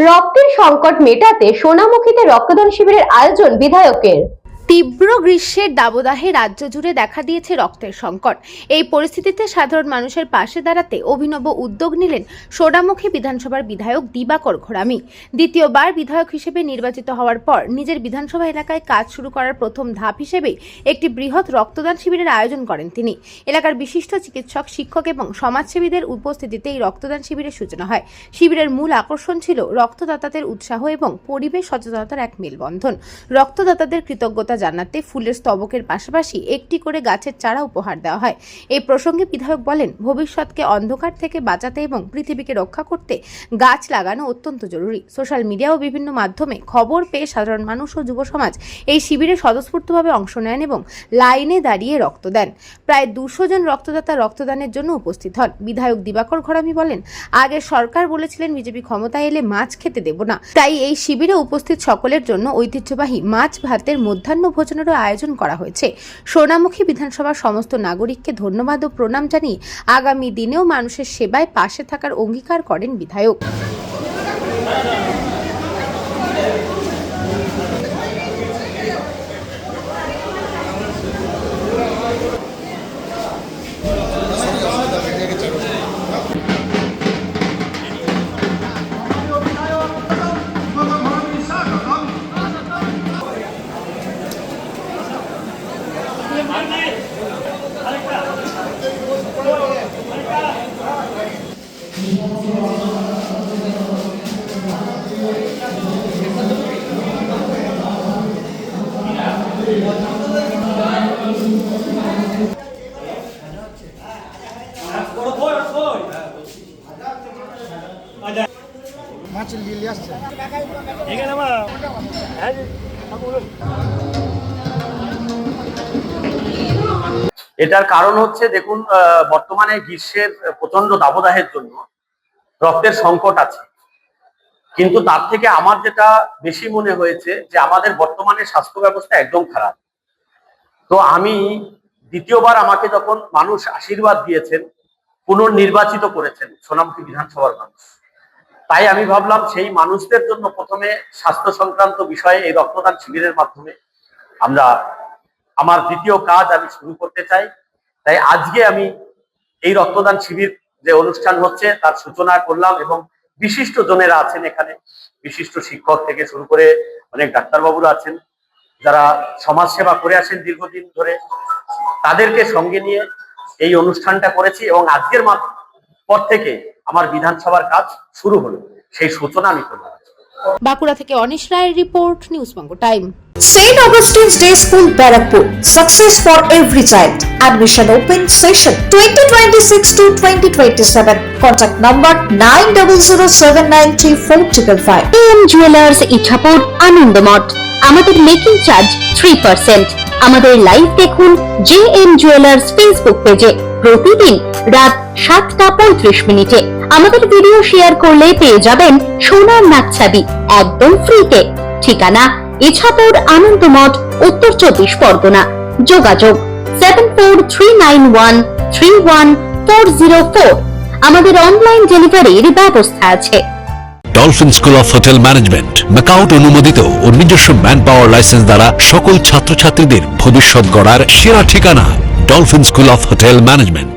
রক্তের সংকট মেটাতে সোনামুখীতে রক্তদান শিবিরের আয়োজন বিধায়কের। তীব্র গ্রীষ্মের দাবদাহে রাজ্য জুড়ে দেখা দিয়েছে রক্তের সংকট। এই পরিস্থিতিতে সাধারণ মানুষের পাশে দাঁড়াতে অভিনব উদ্যোগ নিলেন সোনামুখী বিধানসভার বিধায়ক দিবাকর ঘরামি। দ্বিতীয়বার বিধায়ক হিসেবে নির্বাচিত হওয়ার পর নিজের বিধানসভা এলাকায় কাজ শুরু করার প্রথম ধাপ হিসেবে একটি বৃহৎ রক্তদান শিবিরের আয়োজন করেন তিনি। এলাকার বিশিষ্ট চিকিৎসক, শিক্ষক এবং সমাজসেবীদের উপস্থিতিতে এই রক্তদান শিবিরের সূচনা হয়। শিবিরের মূল আকর্ষণ ছিল রক্তদাতাদের উৎসাহ এবং পরিবেশ সচেতনতার এক মেলবন্ধন। রক্তদাতাদের কৃতজ্ঞতা জানাতে ফুলের স্তবকের পাশাপাশি একটি করে গাছের চারা উপহার দেওয়া হয়। এই প্রসঙ্গে বিধায়ক বলেন, ভবিষ্যৎকে অন্ধকার থেকে বাঁচাতে এবং পৃথিবীকে রক্ষা করতে গাছ লাগানো অত্যন্ত জরুরি। সোশ্যাল মিডিয়া ও বিভিন্ন মাধ্যমে খবর পেয়ে সাধারণ মানুষ ও যুব সমাজ এই শিবিরে স্বতঃস্ফূর্তভাবে অংশ নেন এবং লাইনে দাঁড়িয়ে রক্ত দেন। প্রায় 200 জন রক্তদাতা রক্তদানের জন্য উপস্থিত হন। বিধায়ক দিবাকর ঘরামি বলেন, আগের সরকার বলেছিলেন বিজেপি ক্ষমতায় এলে মাছ খেতে দেব না, তাই এই শিবিরে উপস্থিত সকলের জন্য ঐতিহ্যবাহী মাছ ভাতের মধ্যাহ্ন ভোজনেরও আয়োজন করা হয়েছে। সোনামুখী বিধানসভার সমস্ত নাগরিককে ধন্যবাদ ও প্রণাম জানিয়ে আগামী দিনেও মানুষের সেবায় পাশে থাকার অঙ্গীকার করেন বিধায়ক। এটার কারণ হচ্ছে, দেখুন, বর্তমানে গ্রীষ্মের প্রচন্ড দাবদাহের জন্য রক্তের সংকট আছে, কিন্তু তার থেকে আমার যেটা বেশি মনে হয়েছে যে আমাদের বর্তমানে স্বাস্থ্য ব্যবস্থা একদম খারাপ। তো আমি দ্বিতীয়বার আমাকে যখন মানুষ আশীর্বাদ দিয়েছেন, পুনর্নির্বাচিত করেছেন সোনামুখী বিধানসভার মানুষ, তাই আমি ভাবলাম সেই মানুষদের জন্য প্রথমে স্বাস্থ্য সংক্রান্ত বিষয়ে এই রক্তদান শিবিরের মাধ্যমে আমার দ্বিতীয় কাজ আমি শুরু করতে চাই। তাই আজকে আমি এই রক্তদান শিবির যে অনুষ্ঠান হচ্ছে তার সূচনা করলাম এবং বিশিষ্ট জনেরা আছেন এখানে, বিশিষ্ট শিক্ষক থেকে শুরু করে অনেক ডাক্তারবাবুরা আছেন যারা সমাজ সেবা করে আসেন দীর্ঘদিন ধরে, তাদেরকে সঙ্গে নিয়ে এই অনুষ্ঠানটা করেছি এবং আজকের পর থেকে আমার বিধানসভার কাজ শুরু হলো, সেই সূচনা আমি করলাম। বাঁকুড়া থেকে অনিশ রায়ের report, news Bangla time. St. Augustine's Day School, Barrackpur. Success for every child. Admission open session 2026 to 2027. Contact number 9007934555. AM Jewelers Ichapur Anandamath. আমাদের মেকিং চার্জ 3%। আমাদের লাইভ দেখুন JM Jewelers ফেসবুক পেজে প্রতিদিন রাত 7:35 আমাদের ভিডিও শেয়ার করলে পেয়ে যাবেন সোনার নাকছাবি একদম ফ্রিতে। ঠিকানা ইছাপুর আনন্দমঠ, উত্তর 24 পরগনা। যোগাযোগ 7439131404। আমাদের অনলাইন ডেলিভারির ব্যবস্থা আছে। Dolphin school of hotel management MAKAUT অনুমোদিত ও নিজস্ব ম্যান পাওয়ার লাইসেন্স দ্বারা সকল ছাত্রছাত্রীদের ভবিষ্যৎ গড়ার সেরা ঠিকানা dolphin school of hotel management.